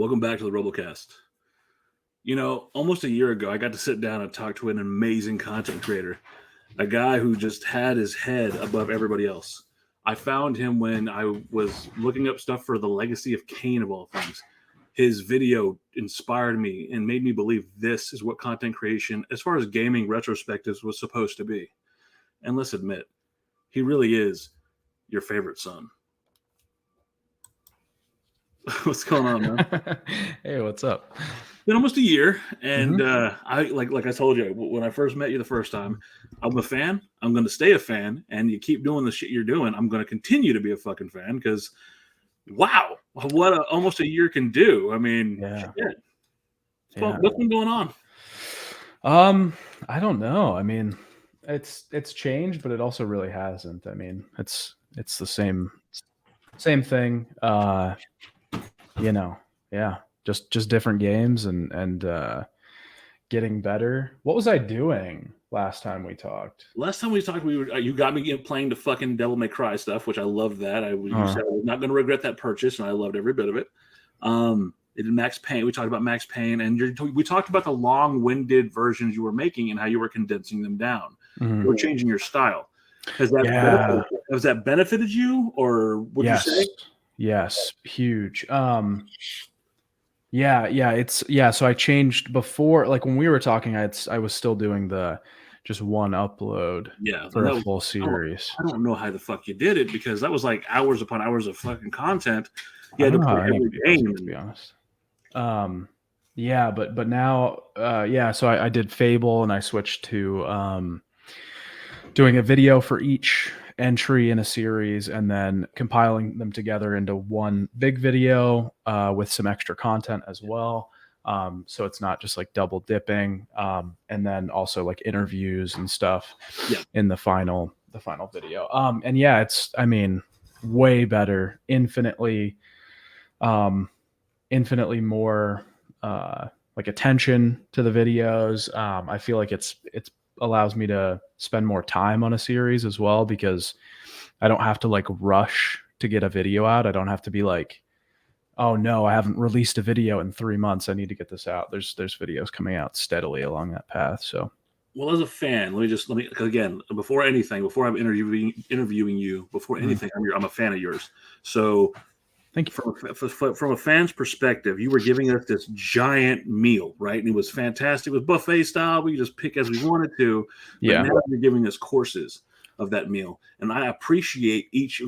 Welcome back to the Robocast. You know, almost a year ago, I got to sit down and talk to an amazing content creator, a guy who just had his head above everybody else. I found him when I was looking up stuff for the legacy of Cain, of all things. His video inspired me and made me believe this is what content creation, as far as gaming retrospectives, was supposed to be. And let's admit, he really is your favorite son. What's going on, man? Hey, what's up? Been almost a year, and I like I told you when I first met you the first time, I'm a fan. I'm going to stay a fan, and you keep doing the shit you're doing. I'm going to continue to be a fucking fan because, wow, what almost a year can do. I mean, shit. What's been going on? I don't know. I mean, it's changed, but it also really hasn't. I mean, it's the same thing. Just different games and getting better. What was I doing last time we talked? Last time we talked, you got me playing the fucking Devil May Cry stuff, which I loved that. You said I was not going to regret that purchase, and I loved every bit of it. It did Max Payne. We talked about Max Payne, and we talked about the long-winded versions you were making and how you were condensing them down. You were changing your style. Has that benefited you, or would you say? Yes, huge. So I changed before, like when we were talking, I was still doing the just one upload for a full series. I don't know how the fuck you did it, because that was like hours upon hours of fucking content. You had to play every game, to be honest. But now, so I did Fable, and I switched to doing a video for each entry in a series and then compiling them together into one big video with some extra content as well. So it's not just like double dipping, and then also like interviews and stuff in the final video. It's, I mean, way better, infinitely more like attention to the videos. I feel like it's allows me to spend more time on a series as well, because I don't have to like rush to get a video out. I don't have to be like, oh no, I haven't released a video in 3 months, I need to get this out. There's videos coming out steadily along that path. So, well, as a fan, let me again, before I'm interviewing you, before anything, I'm a fan of yours. So thank you. From a fan's perspective, you were giving us this giant meal, right? And it was fantastic. It was buffet style. We could just pick as we wanted to. But now you're giving us courses of that meal, and I appreciate each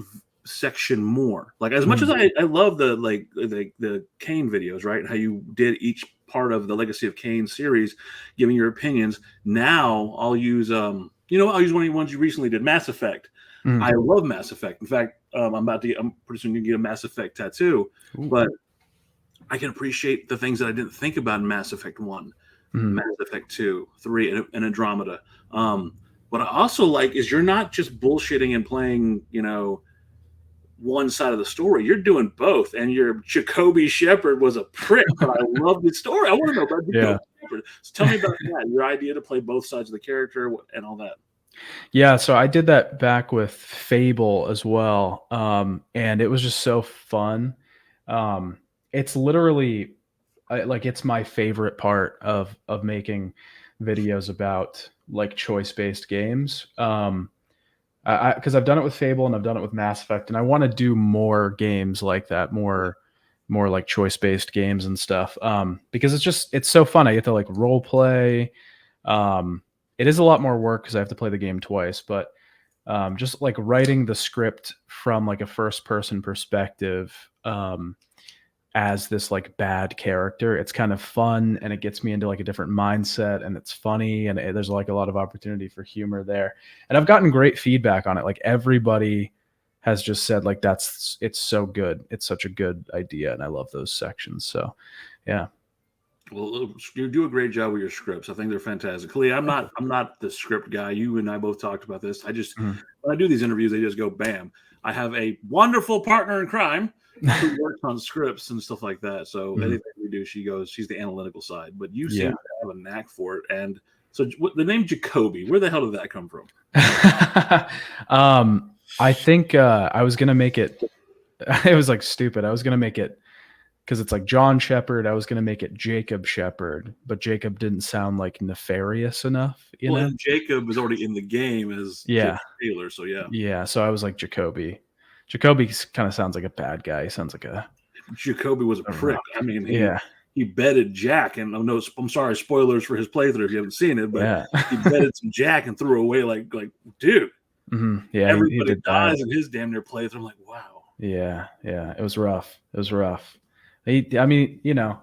section more. Like, as much as I love the Cain videos, right? How you did each part of the Legacy of Cain series, giving your opinions. Now I'll use one of the ones you recently did, Mass Effect. I love Mass Effect. In fact, I'm pretty soon going to get a Mass Effect tattoo. Ooh. But I can appreciate the things that I didn't think about in Mass Effect 1, Mass Effect 2, 3, and Andromeda. What I also like is you're not just bullshitting and playing, one side of the story. You're doing both. And your Jacoby Shepard was a prick, but I love the story. I want to know about Jacoby Shepard. So tell me about that, your idea to play both sides of the character and all that. Yeah, so I did that back with Fable as well, and it was just so fun. It's literally it's my favorite part of making videos about like choice-based games, because I've done it with Fable and I've done it with Mass Effect, and I want to do more games like that, more like choice-based games and stuff, because it's so fun. I get to like role play. It is a lot more work because I have to play the game twice, but just like writing the script from like a first person perspective as this like bad character, it's kind of fun, and it gets me into like a different mindset, and it's funny, and there's like a lot of opportunity for humor there. And I've gotten great feedback on it. Like, everybody has just said like it's so good. It's such a good idea, and I love those sections. So yeah. Well, you do a great job with your scripts. I think they're fantastic. Khalid, I'm not the script guy. You and I both talked about this. I just when I do these interviews, they just go bam. I have a wonderful partner in crime who works on scripts and stuff like that. So anything we do, she's the analytical side. But you seem to have a knack for it. And so the name Jacoby, where the hell did that come from? I think I was gonna make it. It was like stupid. I was gonna make it because it's like John Shepard. I was going to make it Jacob Shepard, but Jacob didn't sound like nefarious enough, you know? And Jacob is already in the game as Jacob Taylor, so yeah. Yeah, so I was like Jacoby. Jacoby kind of sounds like a bad guy. He sounds like a... Jacoby was a prick. Rock. I mean, he bedded Jack, and I'm sorry, spoilers for his playthrough if you haven't seen it, but he bedded some Jack and threw away like dude. Mm-hmm. Yeah, everybody dies in his damn near playthrough. I'm like, wow. Yeah, it was rough. It was rough. I mean, you know,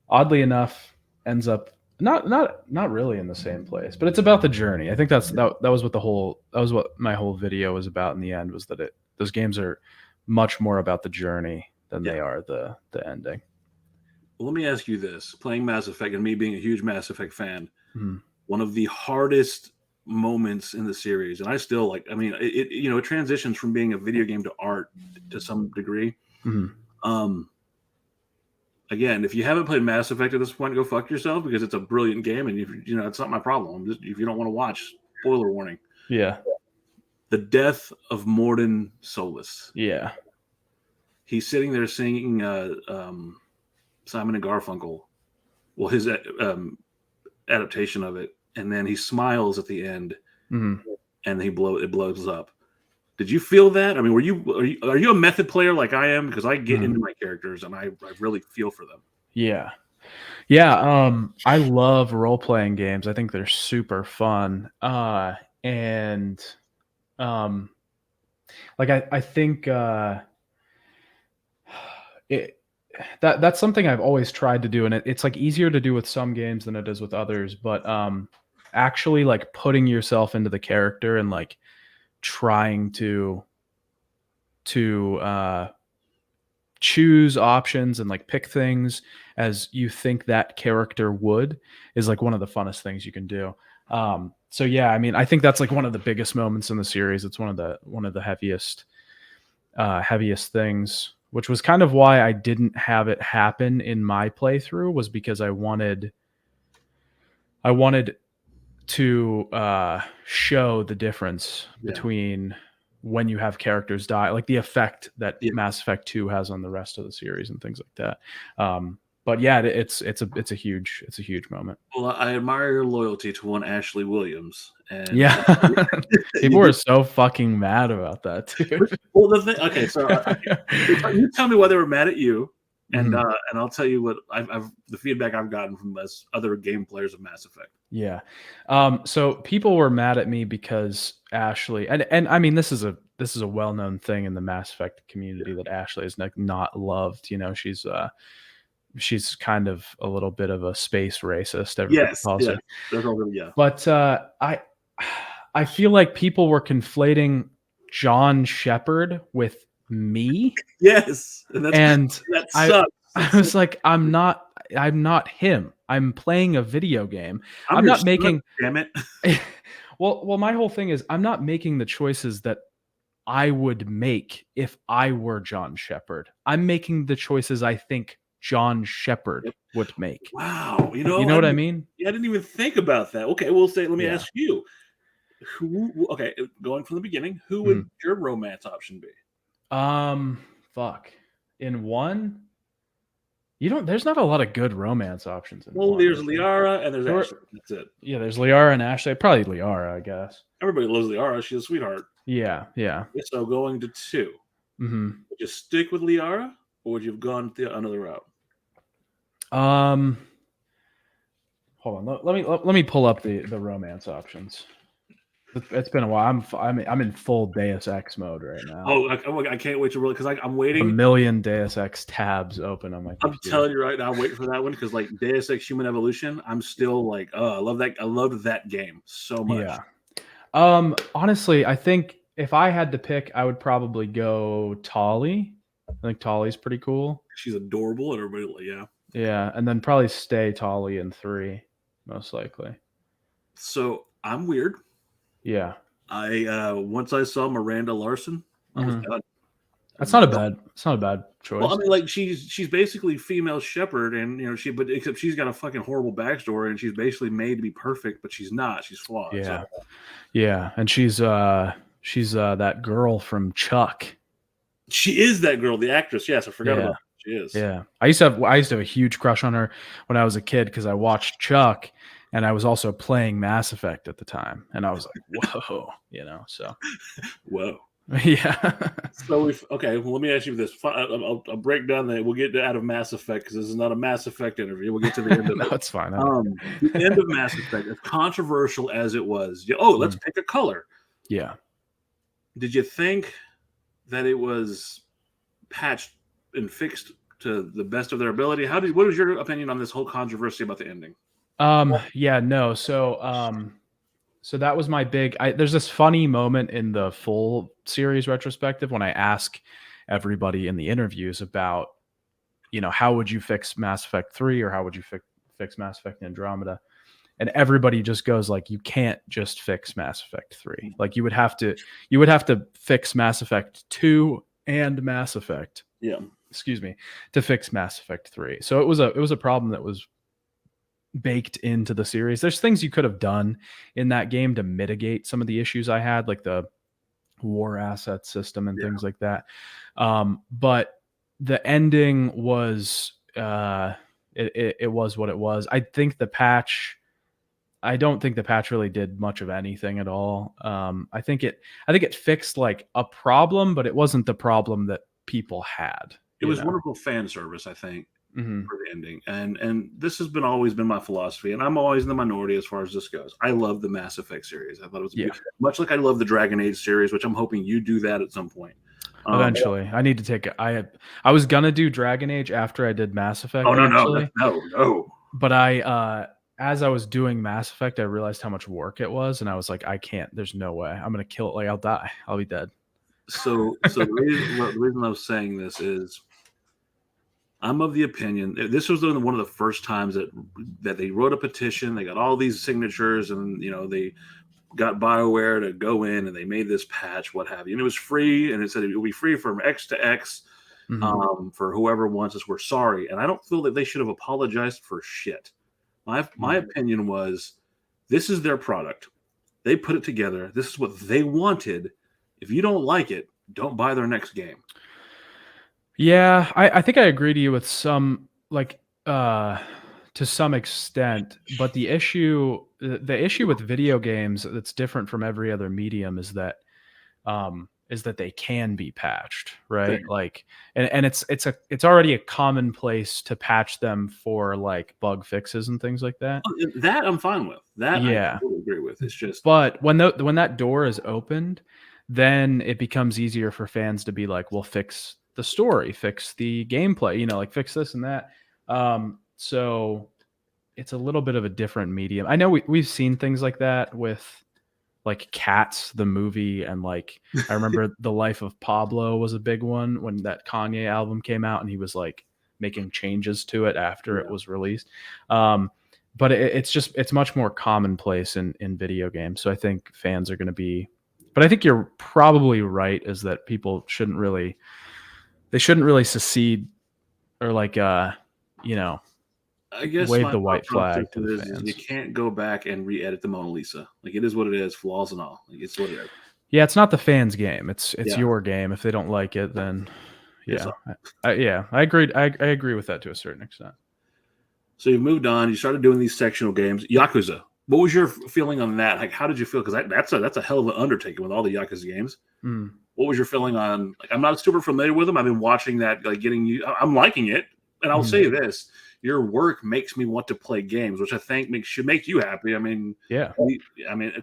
oddly enough, ends up not really in the same place, but it's about the journey. I think that was what my whole video was about in the end, was that those games are much more about the journey than they are the ending. Well, let me ask you this: playing Mass Effect and me being a huge Mass Effect fan, one of the hardest moments in the series, and I still like. I mean, it transitions from being a video game to art to some degree. Again, if you haven't played Mass Effect at this point, go fuck yourself, because it's a brilliant game, and it's not my problem. If you don't want to watch, spoiler warning. Yeah. The death of Mordin Solus. Yeah. He's sitting there singing Simon and Garfunkel. Well, his adaptation of it, and then he smiles at the end, and it blows up. Did you feel that? I mean, are you a method player like I am? Because I get into my characters and I really feel for them. Yeah. I love role playing games. I think they're super fun. And like I think that's something I've always tried to do, and it's like easier to do with some games than it is with others. But actually, like putting yourself into the character and like trying to choose options and like pick things as you think that character would is like one of the funnest things you can do. So yeah, I mean, I think that's like one of the biggest moments in the series. It's one of the heaviest things, which was kind of why I didn't have it happen in my playthrough, was because I wanted to show the difference between when you have characters die, like the effect that Mass Effect 2 has on the rest of the series and things like that. But yeah, it's a huge moment. Well, I admire your loyalty to one Ashley Williams. And people were so fucking mad about that, dude. Well, the thing, okay, so you tell me why they were mad at you, and I'll tell you what the feedback I've gotten from other game players of Mass Effect. Yeah. So people were mad at me because Ashley, and I mean, this is a well-known thing in the Mass Effect community that Ashley is not loved. You know, she's kind of a little bit of a space racist. Everybody calls her. But I feel like people were conflating John Shepard with me. Yes. That sucks. I was like, I'm not him. I'm playing a video game. I'm not making. Damn it. Well, my whole thing is I'm not making the choices that I would make if I were John Shepard. I'm making the choices I think John Shepard would make. Wow. You know what I mean? Yeah, I didn't even think about that. Okay, let me ask you. Okay, going from the beginning, who would your romance option be? Fuck. In one? There's not a lot of good romance options in one. There's Liara and there's Ashley. That's it. Yeah, there's Liara and Ashley. Probably Liara, I guess. Everybody loves Liara. She's a sweetheart. Yeah. So going to 2. Would you stick with Liara, or would you have gone another route? Hold on. Let me pull up the romance options. It's been a while. I'm in full Deus Ex mode right now. Oh, I can't wait to really, because I'm waiting. A million Deus Ex tabs open on my computer. I'm telling you right now, I'm waiting for that one, because like Deus Ex Human Evolution, I'm still like, oh, I love that. I loved that game so much. Yeah. Honestly, I think if I had to pick, I would probably go Tali. I think Tali's pretty cool. She's adorable, and everybody, yeah, and then probably stay Tali in 3, most likely. So I'm weird. Yeah. Once I saw Miranda Larson, I was done. It's not a bad choice. Well, I mean, like she's basically female Shepard, and except she's got a fucking horrible backstory, and she's basically made to be perfect, but she's not. She's flawed. Yeah. So. Yeah, and she's that girl from Chuck. She is that girl, the actress. Yes, I forgot about. She is. Yeah. I used to have a huge crush on her when I was a kid because I watched Chuck, and I was also playing Mass Effect at the time, and I was like, whoa, so. Whoa. Yeah. So okay, well, let me ask you this. I'll break down that. We'll get out of Mass Effect because this is not a Mass Effect interview. We'll get to the end of No, it. it's fine. The end of Mass Effect, as controversial as it was. Let's pick a color. Yeah. Did you think that it was patched and fixed to the best of their ability? What is your opinion on this whole controversy about the ending? Yeah, no. So that was my big. There's this funny moment in the full series retrospective when I ask everybody in the interviews about, how would you fix Mass Effect 3 or how would you fix Mass Effect Andromeda? And everybody just goes like, you can't just fix Mass Effect 3. Like you would have to fix Mass Effect 2 and Mass Effect. Yeah. Excuse me, to fix Mass Effect 3. So it was a problem that was baked into the series. There's things you could have done in that game to mitigate some of the issues I had, like the war asset system and things like that. But the ending was it was what it was. I don't think the patch really did much of anything at all. I think it fixed like a problem, but it wasn't the problem that people had. It was wonderful fan service, I think. Mm-hmm. For the ending, and this has always been my philosophy, and I'm always in the minority as far as this goes. I love the Mass Effect series. I thought it was much like I love the Dragon Age series, which I'm hoping you do that at some point. Eventually, I need to take it. I was gonna do Dragon Age after I did Mass Effect. Oh no! But as I was doing Mass Effect, I realized how much work it was, and I was like, I can't. There's no way. I'm gonna kill it. Like I'll die. I'll be dead. So the reason I was saying this is, I'm of the opinion this was one of the first times that they wrote a petition. They got all these signatures, and they got BioWare to go in and they made this patch, what have you. And it was free, and it said it will be free from X to X for whoever wants us. We're sorry, and I don't feel that they should have apologized for shit. My opinion was, this is their product. They put it together. This is what they wanted. If you don't like it, don't buy their next game. Yeah, I think I agree to you with some, to some extent, but the issue with video games that's different from every other medium is that they can be patched, right? Like, and it's already a commonplace to patch them for like bug fixes and things like that. That I'm fine with. That I totally agree with. It's just, but when that door is opened, then it becomes easier for fans to be like, well, fix the story, fix the gameplay, like fix this and that. So it's a little bit of a different medium. I know we've seen things like that with like Cats, the movie, and like I remember The Life of Pablo was a big one when that Kanye album came out, and he was like making changes to it after it was released. But it's much more commonplace in video games. So I think fans are going to be, but I think you're probably right, is that people shouldn't really secede or like I guess wave the white flag to the fans. You can't go back and re-edit the Mona Lisa. Like, it is what it is, flaws and all. Like, it's what it is. Yeah, it's not the fans' game. It's your game. If they don't like it, then I agree. I agree with that to a certain extent. So you've moved on. You started doing these sectional games. Yakuza. What was your feeling on that? Like, how did you feel? Because that's a hell of an undertaking with all the Yakuza games. What was your feeling on? Like, I'm not super familiar with them. I've been watching that. Like, I'm liking it, and I'll say this: your work makes me want to play games, which I think should make you happy. I mean,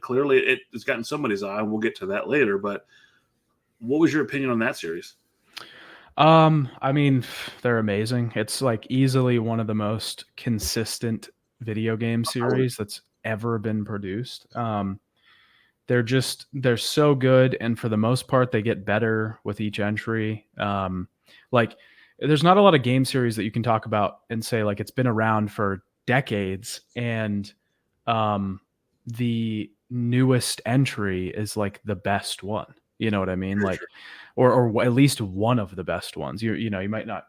clearly it's gotten somebody's eye, and we'll get to that later. But what was your opinion on that series? I mean, they're amazing. It's like easily one of the most consistent video game series that's ever been produced. They're so good, and for the most part, they get better with each entry. Like, there's not a lot of game series that you can talk about and say like it's been around for decades, and the newest entry is like the best one. You know what I mean? Like, or at least one of the best ones. You might not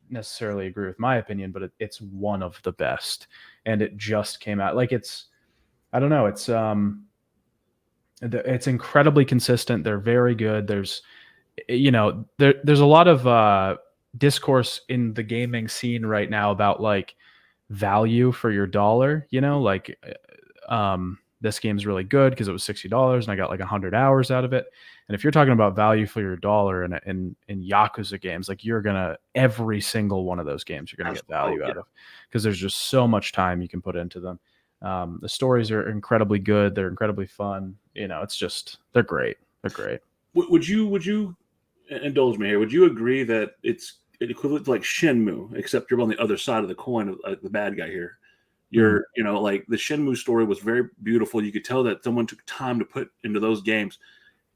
necessarily agree with my opinion, but it's one of the best, and it just came out. Like, I don't know. It's incredibly consistent. They're very good. There's a lot of discourse in the gaming scene right now about like value for your dollar, you know, like this game's really good because it was $60 and I got like 100 hours out of it. And if you're talking about value for your dollar in Yakuza games, like you're gonna every single one of those games you're gonna get value out of, because there's just so much time you can put into them. The stories are incredibly good. They're incredibly fun. You know, it's just they're great. They're great. Would you indulge me here? Would you agree that it's equivalent to like Shenmue, except you're on the other side of the coin of the bad guy here? You're, you know, like the Shenmue story was very beautiful. You could tell that someone took time to put into those games.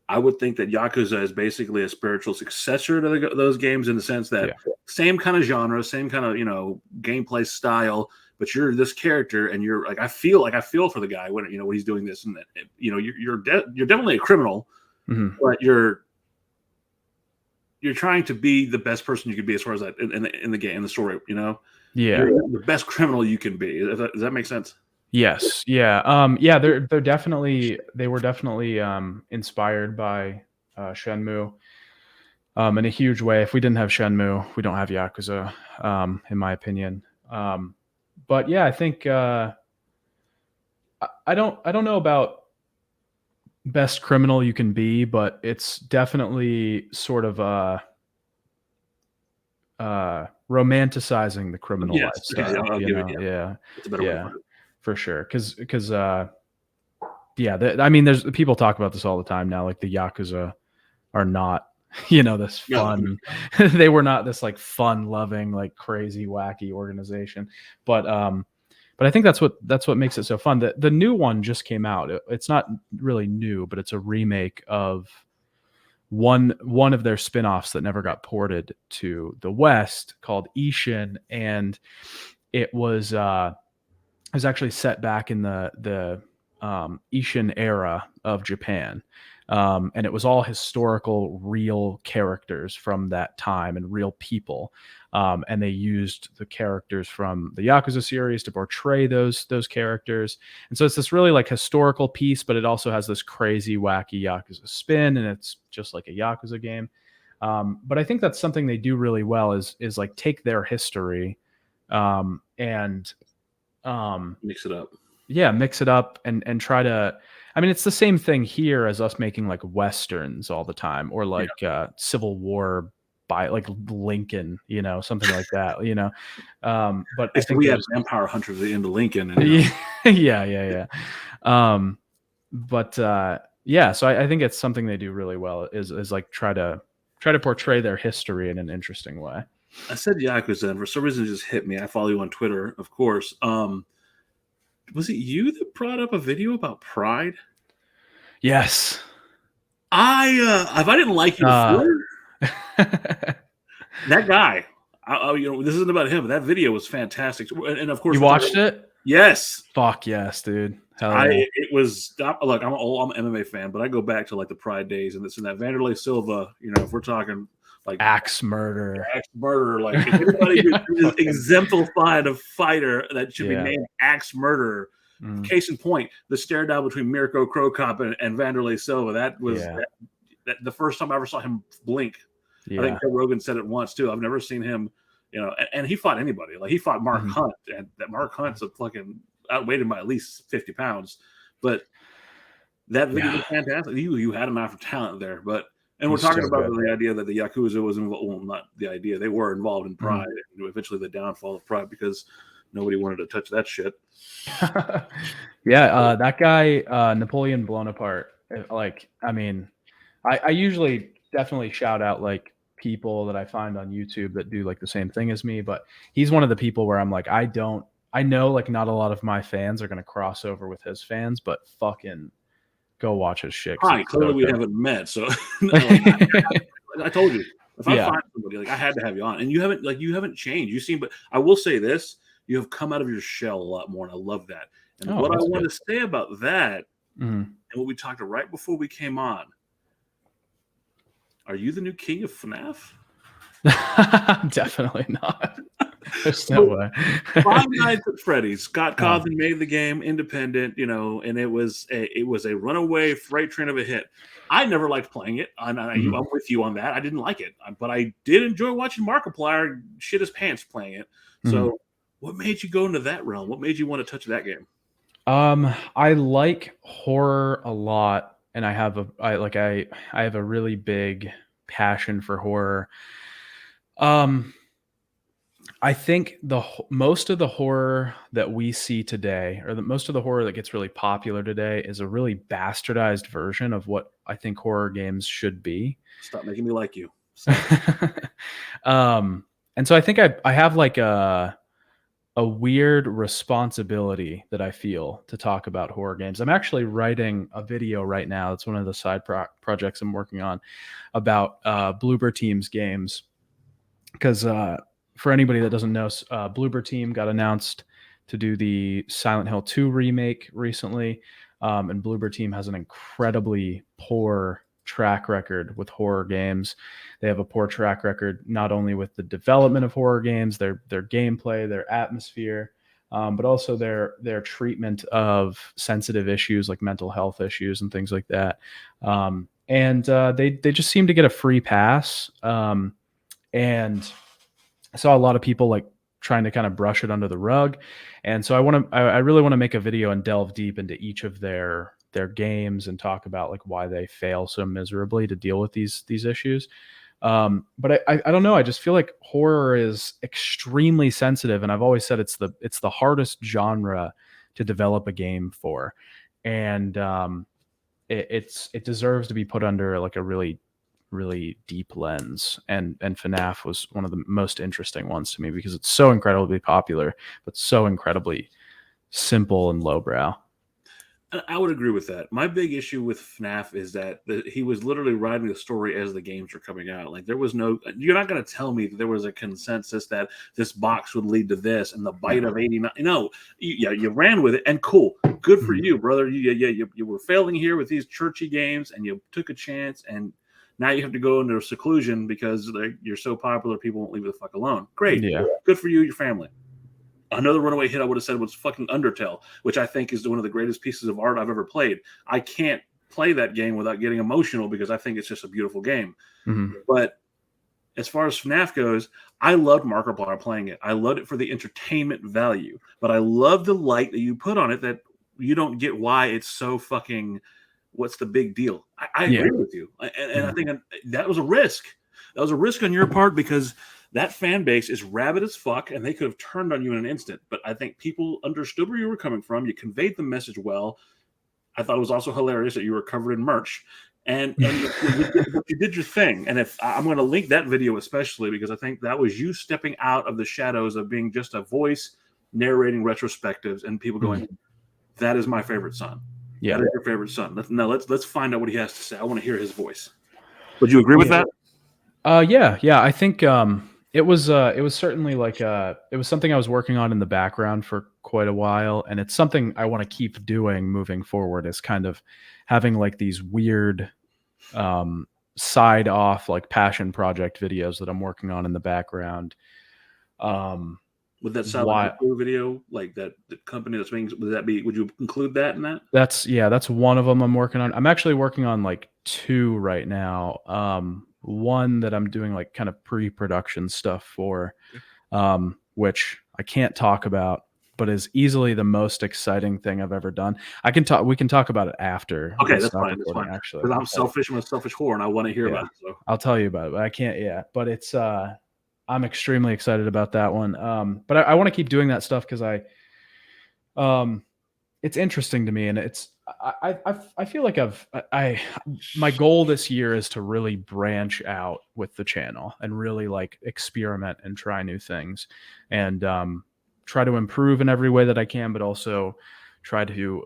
I would think that Yakuza is basically a spiritual successor to those games in the sense that same kind of genre, same kind of, you know, gameplay style, but you're this character and you're like, I feel for the guy when, you know, when he's doing this, and you know, you're definitely a criminal, but you're trying to be the best person you could be as far as that in the game, in the story, you know? Yeah. You're the best criminal you can be. Does that make sense? Yes. Yeah. Yeah. They were definitely inspired by Shenmue in a huge way. If we didn't have Shenmue, we don't have Yakuza, in my opinion. But yeah, I think I don't know about best criminal you can be, but it's definitely sort of romanticizing the criminal lifestyle. I'll give it. Yeah. It's a better way to put it. For sure. Because I mean, there's people talk about this all the time now. Like the Yakuza are not, you know, this fun. No. They were not this like fun loving, like crazy, wacky organization. But I think that's what makes it so fun. The new one just came out. It's not really new, but it's a remake of one of their spin-offs that never got ported to the West, called Ishin, and it was actually set back in the Ishin era of Japan. And it was all historical, real characters from that time and real people. And they used the characters from the Yakuza series to portray those characters. And so it's this really like historical piece, but it also has this crazy, wacky Yakuza spin, and it's just like a Yakuza game. But I think that's something they do really well is like take their history and mix it up. Yeah, mix it up and try to. I mean, it's the same thing here as us making like westerns all the time, or like Civil War by like Lincoln, you know, something like that, you know. But I think we had Vampire Hunters into Lincoln. And, yeah. But so I think it's something they do really well is like try to portray their history in an interesting way. I said Yakuza, and for some reason it just hit me. I follow you on Twitter, of course. Was it you that brought up a video about Pride? Yes. If I didn't like you before, that guy. You know, this isn't about him. But that video was fantastic, and of course, you watched it. Yes. Fuck yes, dude. Hell yeah. It was. Look, I'm an MMA fan, but I go back to like the Pride days, and this and that. Vanderlei Silva. You know, if we're talking like axe murder, like if anybody is exemplified a fighter that should be named axe murderer. Case in point, the stare down between Mirko Cro Cop and Vanderlei Silva. That was the first time I ever saw him blink. I think Joe Rogan said it once too. I've never seen him, you know, and he fought anybody. Like he fought Mark Hunt, and that Mark Hunt's a fucking outweighed him by at least 50 pounds. But that video was fantastic. You had an eye for talent there, but. And we're talking about the idea that the Yakuza was involved. Well, not the idea. They were involved in Pride, and eventually the downfall of Pride because nobody wanted to touch that shit. That guy, Napoleon Bonaparte. Like, I mean, I usually definitely shout out like people that I find on YouTube that do like the same thing as me, but he's one of the people where I'm like, I know like not a lot of my fans are going to cross over with his fans, but fucking go watch his shit. Hi, clearly we haven't met, so I told you if I find somebody, like I had to have you on, and you haven't changed. You seem, but I will say this: you have come out of your shell a lot more, and I love that. And what I want to say about that, and what we talked right before we came on, are you the new king of FNAF? Definitely not. There's no way. Five Nights at Freddy's. Scott Cawthon made the game independent, and it was a runaway freight train of a hit. I never liked playing it. I'm with you on that. I didn't like it, but I did enjoy watching Markiplier shit his pants playing it. So, what made you go into that realm? What made you want to touch that game? I like horror a lot, and I have a really big passion for horror. I think most of the horror that we see today, or most of the horror that gets really popular today, is a really bastardized version of what I think horror games should be. Stop making me like you. And so I think I have like a weird responsibility that I feel to talk about horror games. I'm actually writing a video right now. It's one of the side projects I'm working on about Bloober Team's games. Because for anybody that doesn't know, Bloober Team got announced to do the Silent Hill 2 remake recently. And Bloober Team has an incredibly poor track record with horror games. They have a poor track record not only with the development of horror games, their gameplay, their atmosphere, but also their treatment of sensitive issues like mental health issues and things like that. And they just seem to get a free pass. And I saw a lot of people like trying to kind of brush it under the rug. And so I really want to make a video and delve deep into each of their games and talk about like why they fail so miserably to deal with these issues. But I don't know. I just feel like horror is extremely sensitive, and I've always said it's the hardest genre to develop a game for, and it deserves to be put under like a really, really deep lens. And FNAF was one of the most interesting ones to me because it's so incredibly popular, but so incredibly simple and lowbrow. I would agree with that. My big issue with FNAF is that he was literally writing the story as the games were coming out. Like you're not going to tell me that there was a consensus that this box would lead to this and the bite of 89. No, you ran with it, and cool. Good for you, brother. You were failing here with these churchy games, and you took a chance, and now you have to go into seclusion because you're so popular, people won't leave you the fuck alone. Great. Yeah. Good for you, your family. Another runaway hit I would have said was fucking Undertale, which I think is one of the greatest pieces of art I've ever played. I can't play that game without getting emotional because I think it's just a beautiful game. Mm-hmm. But as far as FNAF goes, I loved Markiplier playing it. I loved it for the entertainment value. But I love the light that you put on it that you don't get why it's so fucking what's the big deal. I agree with you. And I think that was a risk. That was a risk on your part because that fan base is rabid as fuck, and they could have turned on you in an instant. But I think people understood where you were coming from. You conveyed the message well. I thought it was also hilarious that you were covered in merch, and you did your thing. And if I'm going to link that video especially because I think that was you stepping out of the shadows of being just a voice narrating retrospectives, and people going, "That is my favorite son. Yeah, that is your favorite son." Let's find out what he has to say. I want to hear his voice. Would you agree with that? Yeah. I think it was certainly like it was something I was working on in the background for quite a while, and it's something I want to keep doing moving forward. Is kind of having like these weird side off like passion project videos that I'm working on in the background. Would that Silent Hill video, like the company that's making, would you include that in that? That's one of them I'm working on. I'm actually working on like two right now. One that I'm doing like kind of pre-production stuff for, which I can't talk about, but is easily the most exciting thing I've ever done. We can talk about it after. Okay, that's fine. Actually, because I'm selfish. I'm a selfish whore, and I want to hear about it. So. I'll tell you about it, but I can't. Yeah, but it's I'm extremely excited about that one. But I want to keep doing that stuff because it's interesting to me, and I feel like my goal this year is to really branch out with the channel and really like experiment and try new things, and try to improve in every way that I can, but also try to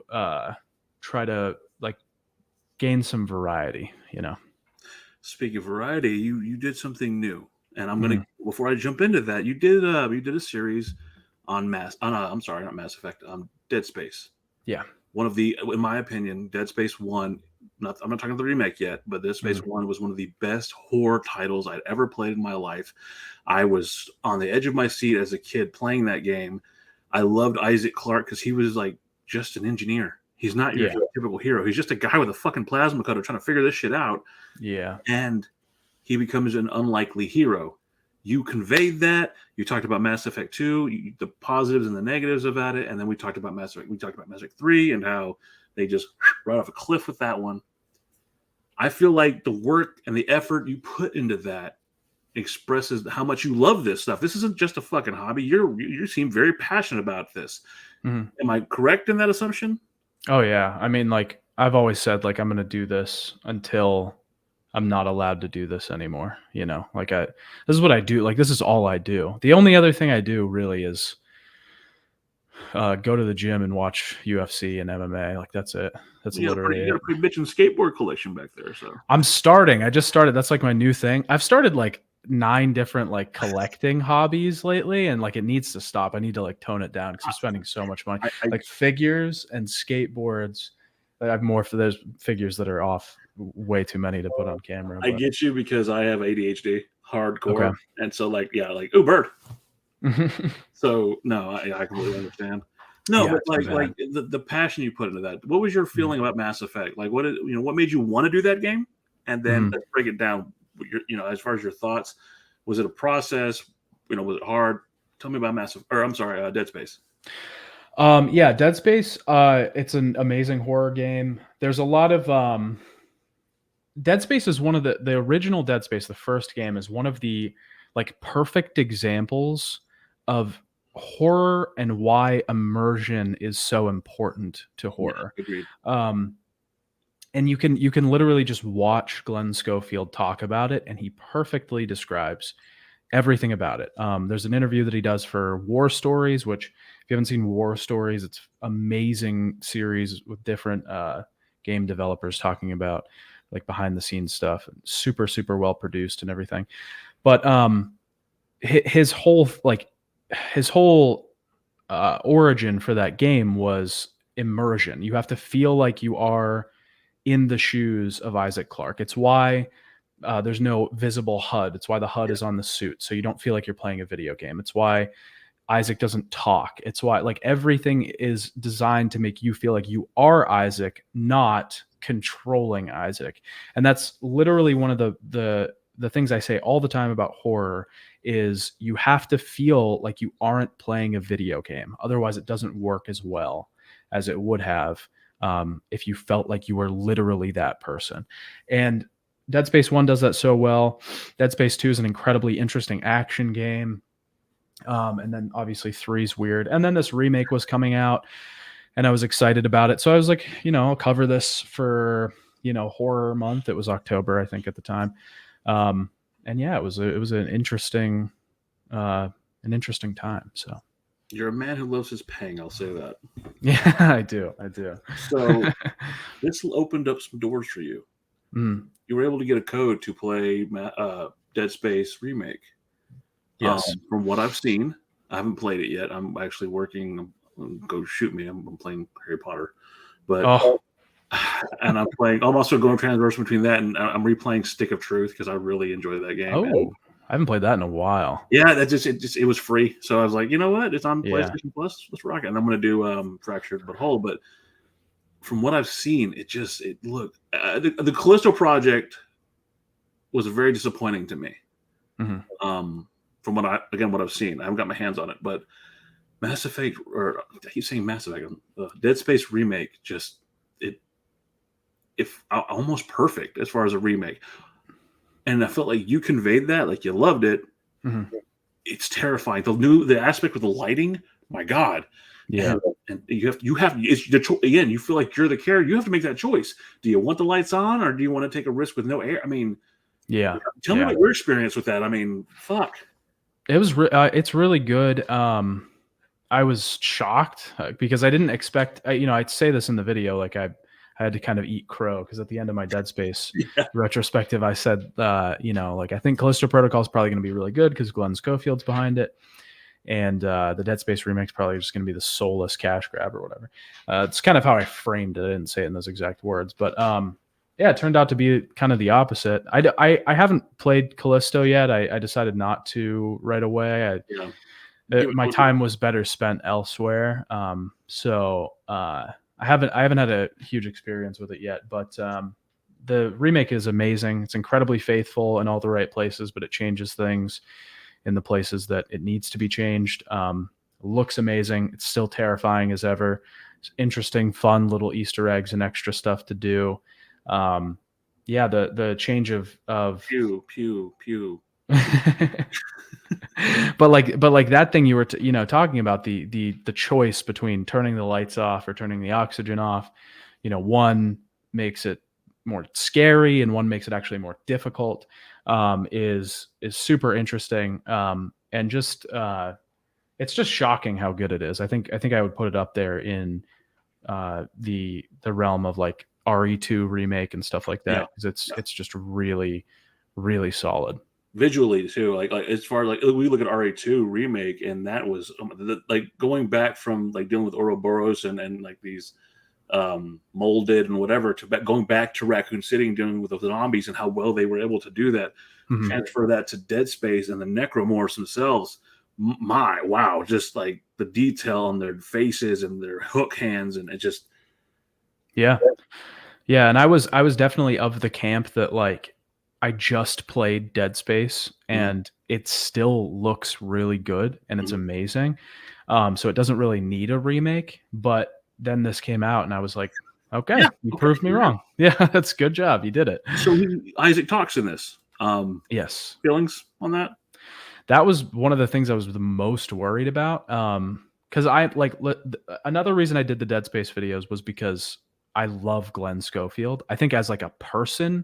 like gain some variety. Speaking of variety, you did something new. And I'm gonna before I jump into that, you did a series on I'm sorry, not Mass Effect, Dead Space. Yeah, one of the, in my opinion, Dead Space 1 I'm not talking the remake yet, but Dead Space 1 was one of the best horror titles I'd ever played in my life. I was on the edge of my seat as a kid playing that game. I loved Isaac Clarke because he was like just an engineer. He's not your typical hero. He's just a guy with a fucking plasma cutter trying to figure this shit out. Yeah. And he becomes an unlikely hero. You conveyed that. You talked about Mass Effect 2, the positives and the negatives about it, and then we talked about Mass Effect. We talked about Mass Effect 3 and how they just right off a cliff with that one. I feel like the work and the effort you put into that expresses how much you love this stuff. This isn't just a fucking hobby. You seem very passionate about this. Am I correct in that assumption? Oh yeah. I mean, like I've always said, like I'm going to do this until I'm not allowed to do this anymore. You know, like this is what I do. Like this is all I do. The only other thing I do really is go to the gym and watch UFC and MMA. Like that's it. That's literally you got a pretty bitchin' skateboard collection back there. So I'm starting. I just started. That's like my new thing. I've started like 9 different like collecting hobbies lately, and like it needs to stop. I need to like tone it down because I'm spending so much money. Like figures and skateboards. I have more for those figures that are off way too many to put on camera. I get you because I have ADHD hardcore, and so like ooh, bird. So no, I completely understand. No, but like the passion you put into that. What was your feeling about Mass Effect? Like what made you want to do that game? And then let's break it down. As far as your thoughts, was it a process? Was it hard? Tell me about Dead Space. Yeah, Dead Space. It's an amazing horror game. There's a lot of Dead Space is one of the original Dead Space. The first game is one of the like perfect examples of horror and why immersion is so important to horror. Yeah, agreed. And you can literally just watch Glenn Schofield talk about it, and he perfectly describes everything about it. There's an interview that he does for War Stories, which if you haven't seen War Stories, it's amazing series with different game developers talking about like behind the scenes stuff. Super, super well produced and everything. But his whole origin for that game was immersion. You have to feel like you are in the shoes of Isaac Clarke. It's why there's no visible HUD. It's why the HUD is on the suit, so you don't feel like you're playing a video game. It's why Isaac doesn't talk. It's why like everything is designed to make you feel like you are Isaac, not controlling Isaac. And that's literally one of the things I say all the time about horror is you have to feel like you aren't playing a video game. Otherwise, it doesn't work as well as it would have if you felt like you were literally that person. And Dead Space 1 does that so well. Dead Space 2 is an incredibly interesting action game. And then obviously 3 is weird. And then this remake was coming out and I was excited about it. So I was like, I'll cover this for, horror month. It was October, I think at the time. And yeah, it was an interesting time. So you're a man who loves his pang. I'll say that. Yeah, I do. So this opened up some doors for you. You were able to get a code to play Dead Space Remake. Yes. From what I've seen, I haven't played it yet. I'm actually working. Go shoot me. I'm playing Harry Potter, but and I'm also going transversal between that and I'm replaying Stick of Truth because I really enjoy that game. Oh, I haven't played that in a while. Yeah, it was free, so I was like, you know what? It's on PlayStation Plus. Let's rock it. And I'm going to do Fractured But Whole. But from what I've seen, the Callisto Project was very disappointing to me. From what I've seen, I haven't got my hands on it, but Mass Effect, or I keep saying Mass Effect, Dead Space Remake, almost perfect as far as a remake. And I felt like you conveyed that, like you loved it. It's terrifying. The aspect with the lighting, my God. Yeah. And you have again, you feel like you're the character. You have to make that choice. Do you want the lights on or do you want to take a risk with no air? I mean, tell me about your experience with that. I mean, fuck. It was it's really good. I was shocked because I didn't expect. I'd say this in the video, like I had to kind of eat crow because at the end of my Dead Space retrospective, I said, like I think Callisto Protocol is probably going to be really good because Glenn Schofield's behind it, and the Dead Space remake is probably just going to be the soulless cash grab or whatever. It's kind of how I framed it. I didn't say it in those exact words, but Yeah, it turned out to be kind of the opposite. I haven't played Callisto yet. I decided not to right away. My time was better spent elsewhere. I haven't had a huge experience with it yet, but the remake is amazing. It's incredibly faithful in all the right places, but it changes things in the places that it needs to be changed. Looks amazing. It's still terrifying as ever. It's interesting, fun little Easter eggs and extra stuff to do. Yeah, the change of pew pew pew. but like that thing you were talking about, the choice between turning the lights off or turning the oxygen off, one makes it more scary and one makes it actually more difficult, is super interesting, and just it's just shocking how good it is. I think I would put it up there in the realm of like RE2 remake and stuff like that, because it's just really, really solid visually too. Like as far as like we look at RE2 remake, and that was like going back from like dealing with Ouroboros and like these molded and whatever to going back to Raccoon City and dealing with the zombies and how well they were able to do that. Mm-hmm. Transfer that to Dead Space and the necromorphs themselves. My wow, just like the detail on their faces and their hook hands, and it just yeah. And I was definitely of the camp that like I just played Dead Space and it still looks really good and it's amazing. So it doesn't really need a remake, but then this came out and I was like, okay, you proved me wrong. Yeah, that's good job. You did it. So Isaac talks in this. Yes. Feelings on that? That was one of the things I was the most worried about. Because I like another reason I did the Dead Space videos was because I love Glenn Schofield. I think as like a person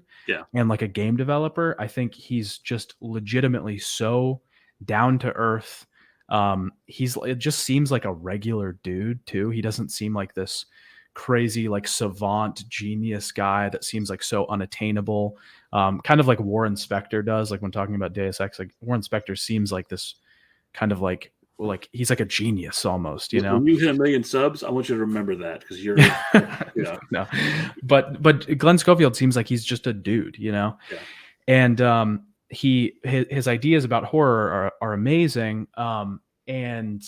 and like a game developer, I think he's just legitimately so down to earth. It just seems like a regular dude too. He doesn't seem like this crazy like savant genius guy that seems like so unattainable, kind of like Warren Spector does, like when talking about Deus Ex. Like Warren Spector seems like this kind of like he's like a genius almost, when you hit 1 million subs, I want you to remember that, because you're no, but Glenn Schofield seems like he's just a dude, and his ideas about horror are amazing, and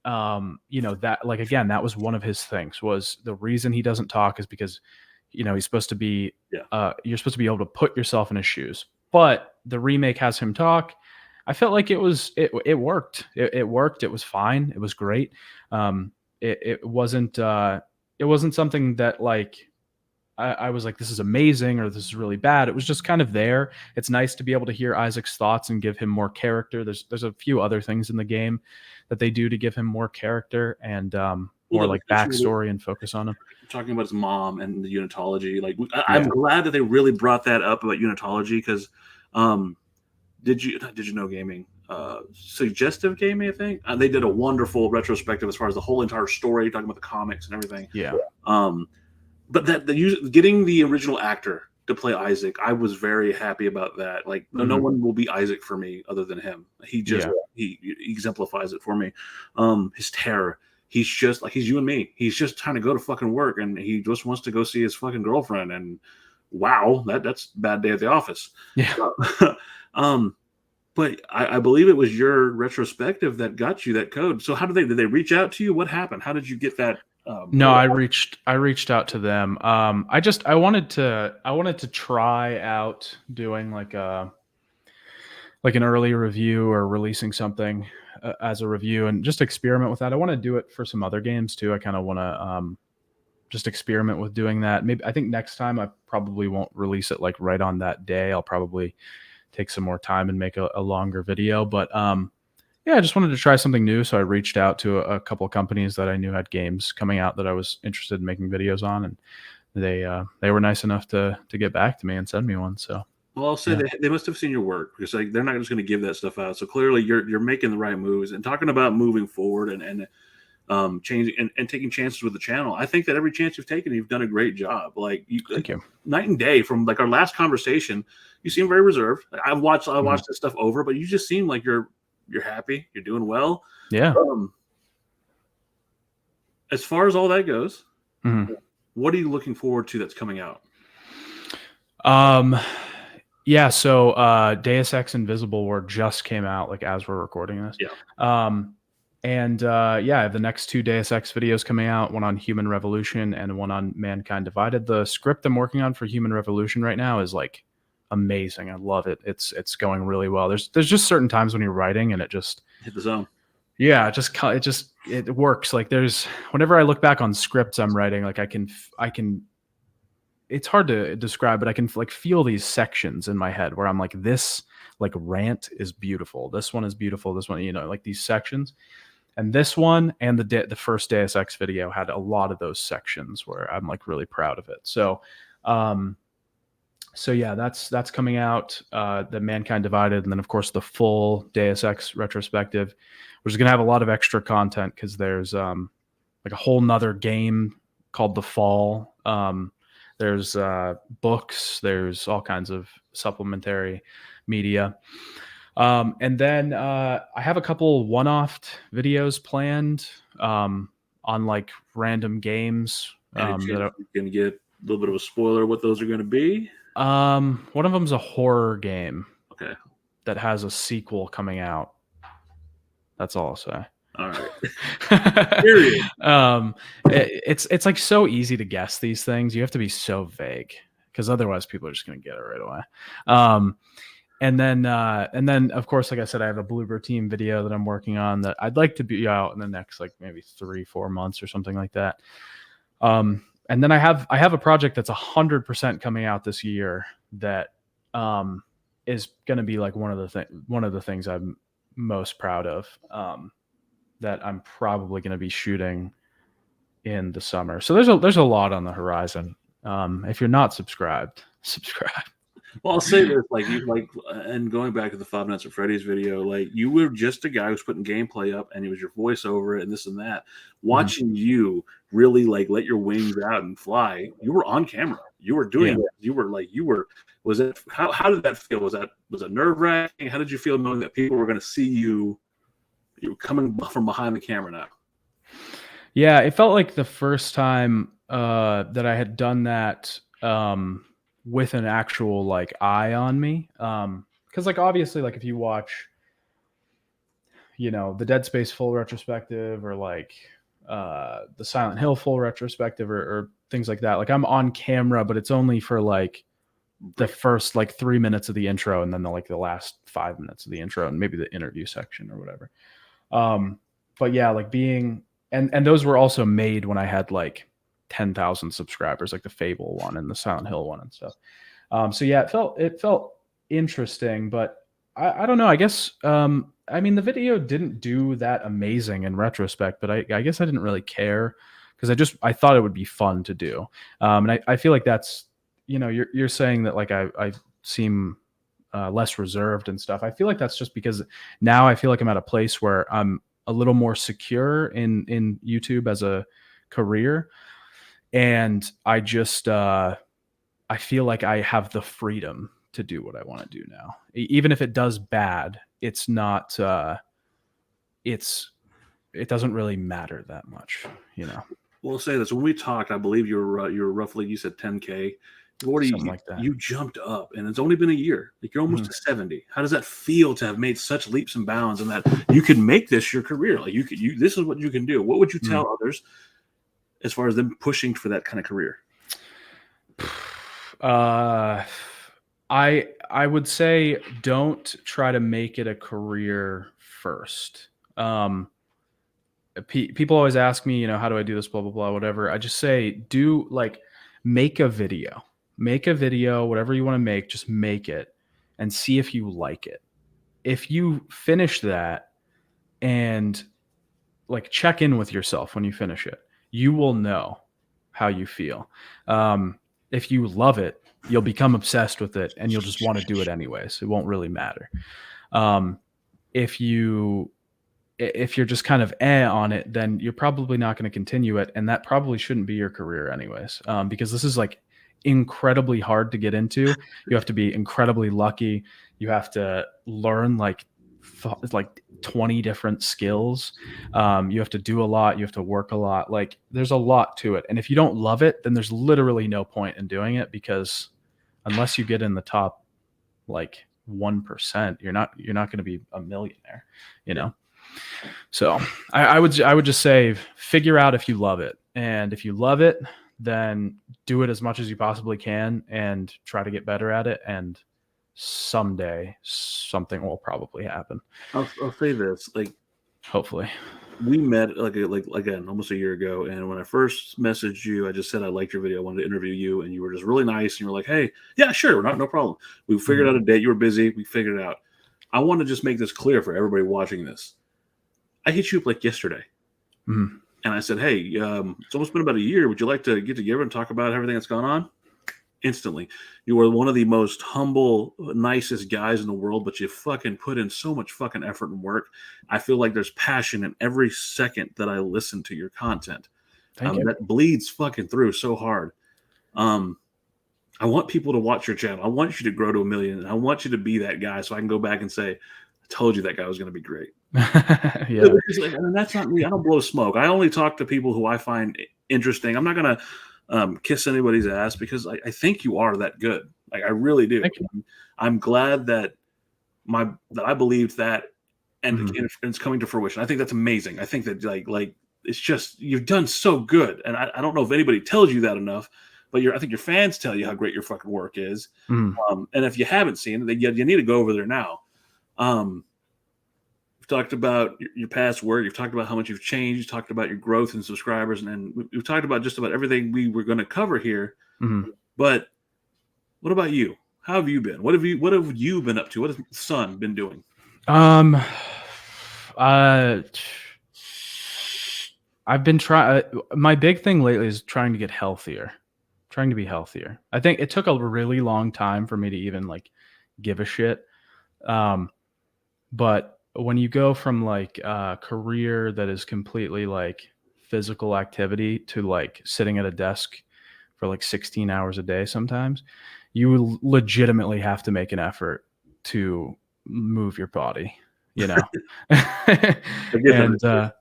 that, like, again, that was one of his things. Was the reason he doesn't talk is because he's supposed to be you're supposed to be able to put yourself in his shoes, but the remake has him talk. I felt like it worked. It worked. It was fine. It was great. It wasn't something that like I was like, this is amazing or this is really bad. It was just kind of there. It's nice to be able to hear Isaac's thoughts and give him more character. There's a few other things in the game that they do to give him more character and more like backstory and focus on him. Talking about his mom and the unitology, like I'm glad that they really brought that up about unitology, because did you know gaming? Suggestive Gaming, I think they did a wonderful retrospective as far as the whole entire story, talking about the comics and everything. Yeah. But getting the original actor to play Isaac, I was very happy about that. Like, no one will be Isaac for me other than him. He just he exemplifies it for me. His terror. He's just like, he's you and me. He's just trying to go to fucking work, and he just wants to go see his fucking girlfriend. And wow, that's a bad day at the office. Yeah. But I believe it was your retrospective that got you that code. So how did they reach out to you? What happened? How did you get that? No, I reached out to them. I wanted to try out doing like an early review or releasing something as a review and just experiment with that. I want to do it for some other games too. I kind of want to just experiment with doing that. Maybe I think next time I probably won't release it like right on that day. I'll probably take some more time and make a longer video. But I just wanted to try something new. So I reached out to a couple of companies that I knew had games coming out that I was interested in making videos on, and they were nice enough to get back to me and send me one. So. Well, I'll say they must have seen your work, because like they're not just going to give that stuff out. So clearly you're making the right moves and talking about moving forward and changing and taking chances with the channel. I think that every chance you've taken, you've done a great job. Like thank you. Night and day from like our last conversation. You seem very reserved. Like, I watched this stuff over, but you just seem like you're happy. You're doing well. Yeah. As far as all that goes, what are you looking forward to that's coming out? Yeah, so Deus Ex Invisible War just came out, like, as we're recording this. Yeah. Yeah, I have the next 2 Deus Ex videos coming out, one on Human Revolution and one on Mankind Divided. The script I'm working on for Human Revolution right now is, like, amazing. I love it. It's going really well. There's just certain times when you're writing and it just Hit the zone. Yeah, it works. Like, whenever I look back on scripts I'm writing, like, I can it's hard to describe, but I can, like, feel these sections in my head where I'm like, this, like, rant is beautiful. This one is beautiful. This one, like, these sections. And this one and the first Deus Ex video had a lot of those sections where I'm, like, really proud of it. So yeah, that's coming out. The Mankind Divided, and then of course the full Deus Ex retrospective, which is gonna have a lot of extra content because there's like a whole nother game called The Fall. There's books, there's all kinds of supplementary media. And then I have a couple one-off videos planned on, like, random games. You can get a little bit of a spoiler what those are going to be. One of them's a horror game. Okay. That has a sequel coming out. That's all I'll say. All right. It's like so easy to guess these things. You have to be so vague because otherwise people are just going to get it right away. And then of course, like I said, I have a Bloober Team video that I'm working on that I'd like to be out in the next, like, maybe 3-4 months or something like that. And then I have a project that's 100% coming out this year that is going to be, like, one of the things I'm most proud of. That I'm probably going to be shooting in the summer. So there's a lot on the horizon. If you're not subscribed, subscribe. Well, I'll say this, and going back to the 5 Nights at Freddy's video, like, you were just a guy who's putting gameplay up, and it was your voice over it and this and that. Watching you really, like, let your wings out and fly. You were on camera. You were doing it. You were. Was it? How did that feel? Was it nerve-wracking? How did you feel knowing that people were going to see you? You're coming from behind the camera now. Yeah, it felt like the first time that I had done that with an actual, like, eye on me. Because, like, obviously, like, if you watch, the Dead Space full retrospective or, like, the Silent Hill full retrospective or things like that, like, I'm on camera, but it's only for, like, the first, like, 3 minutes of the intro and then the last 5 minutes of the intro and maybe the interview section or whatever. But yeah, like, being and those were also made when I had, like, 10,000 subscribers, like the Fable one and the Silent Hill one and stuff. So yeah, it felt interesting, but I don't know. I guess I mean, the video didn't do that amazing in retrospect, but I guess I didn't really care because I thought it would be fun to do. And I feel like that's, you're saying that, like, I seem less reserved and stuff. I feel like that's just because now I feel like I'm at a place where I'm a little more secure in YouTube as a career. And I just, I feel like I have the freedom to do what I want to do now. Even if it does bad, it's not, it doesn't really matter that much, We'll say this. When we talked, I believe you were roughly, you said 10K. Something like that. You jumped up, and it's only been a year. Like, you're almost to 70. How does that feel to have made such leaps and bounds, and that you can make this your career? Like, this is what you can do. What would you tell others as far as them pushing for that kind of career? I would say don't try to make it a career first. People always ask me, how do I do this, blah, blah, blah, whatever. I just say, make a video. Make a video, whatever you want to make, just make it and see if you like it. If you finish that and, like, check in with yourself when you finish it, you will know how you feel. If you love it, you'll become obsessed with it and you'll just want to do it anyways. It won't really matter. If you're just kind of on it, then you're probably not going to continue it. And that probably shouldn't be your career anyways. Because this is, like, incredibly hard to get into. You have to be incredibly lucky. You have to learn, like 20 different skills. You have to do a lot. You have to work a lot. Like, there's a lot to it. And if you don't love it, then there's literally no point in doing it because unless you get in the top like 1%, you're not going to be a millionaire, you know? So I would just say, figure out if you love it. And if you love it, then do it as much as you possibly can and try to get better at it. And someday something will probably happen. I'll say this, like, hopefully. We met like again almost a year ago, and when I first messaged you, I just said I liked your video, I wanted to interview you, and you were just really nice, and you were like, "Hey, yeah, sure, no problem." We figured out a date. You were busy. We figured it out. I want to just make this clear for everybody watching this. I hit you up like yesterday, and I said, "Hey, it's almost been about a year. Would you like to get together and talk about everything that's gone on?" Instantly, you were one of the most humble, nicest guys in the world, but you fucking put in so much fucking effort and work. I feel like there's passion in every second that I listen to your content. Thank you. That bleeds fucking through so hard. I want people to watch your channel. I want you to grow to 1 million. And I want you to be that guy so I can go back and say, I told you that guy was going to be great. Yeah. And that's not me. I don't blow smoke. I only talk to people who I find interesting. I'm not going to kiss anybody's ass because I think you are that good. Like, I really do. I'm glad that I believed that, and it's coming to fruition. I think that's amazing. I think that like it's just, you've done so good, and I don't know if anybody tells you that enough, but I think your fans tell you how great your fucking work is. And if you haven't seen it, you need to go over there now. You've talked about your past work. You've talked about how much you've changed. You've talked about your growth in subscribers, and we've talked about just about everything we were going to cover here. But what about you? How have you been? What have you been up to? What has the son been doing? I've been trying. My big thing lately is trying to get healthier, trying to be healthier. I think it took a really long time for me to even like give a shit. But when you go from like a career that is completely like physical activity to like sitting at a desk for like 16 hours a day, sometimes you legitimately have to make an effort to move your body, you know? And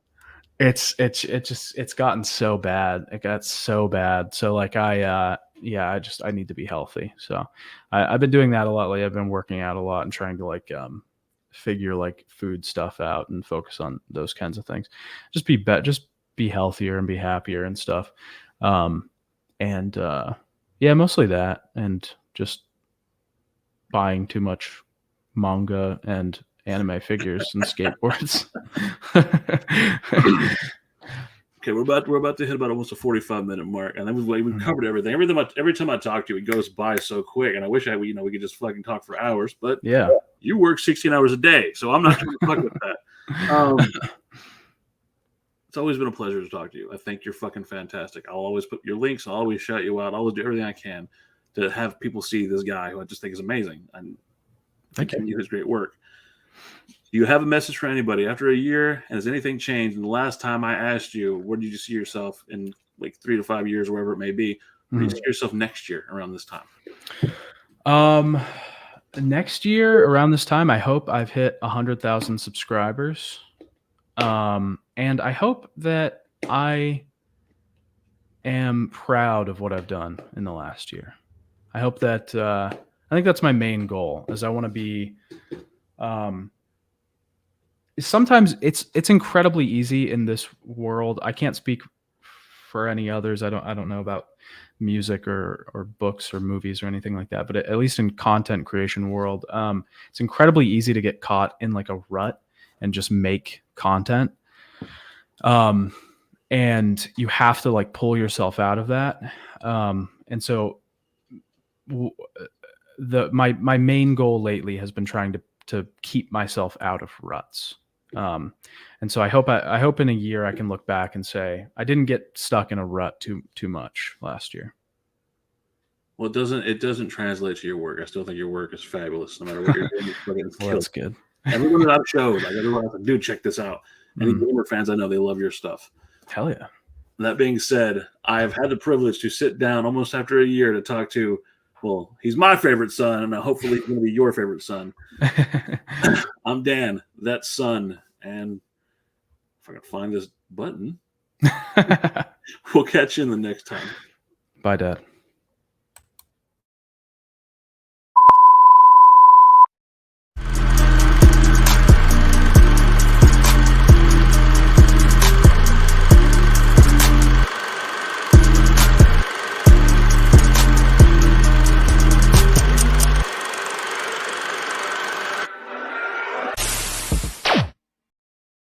it's gotten so bad. It got so bad. So like I need to be healthy. So I've been doing that a lot lately. I've been working out a lot and trying to like figure like food stuff out and focus on those kinds of things. Just be healthier and be happier and stuff. Mostly that, and just buying too much manga and anime figures and skateboards. Okay, we're about to hit about almost a 45-minute mark, and then we've covered everything. Every time I talk to you, it goes by so quick, and I wish we could just fucking talk for hours. But yeah, you work 16 hours a day, so I'm not trying to fuck with that. It's always been a pleasure to talk to you. I think you're fucking fantastic. I'll always put your links. I'll always shout you out. I'll always do everything I can to have people see this guy who I just think is amazing and continue his great work. Do you have a message for anybody after a year? And has anything changed? And the last time I asked you, where did you see yourself in like 3 to 5 years, or wherever it may be? Where do you see yourself next year around this time? Next year around this time, I hope I've hit 100,000 subscribers. And I hope that I am proud of what I've done in the last year. I hope that, I think that's my main goal, is I want to be, sometimes it's incredibly easy in this world. I can't speak for any others. I don't know about music or books or movies or anything like that, but at least in content creation world, it's incredibly easy to get caught in like a rut and just make content. And you have to like pull yourself out of that. And so my main goal lately has been trying to keep myself out of ruts. And so I hope in a year I can look back and say I didn't get stuck in a rut too much last year. Well, it doesn't translate to your work. I still think your work is fabulous, no matter what you're doing. Well, that's good. Everyone that I've showed, like everyone else, dude, check this out. Any gamer fans I know, they love your stuff. Hell yeah. That being said, I've had the privilege to sit down almost after a year to talk to, well, he's my favorite son, and hopefully he's going to be your favorite son. I'm Dan, that son, and if I can find this button, we'll catch you in the next time. Bye, Dad.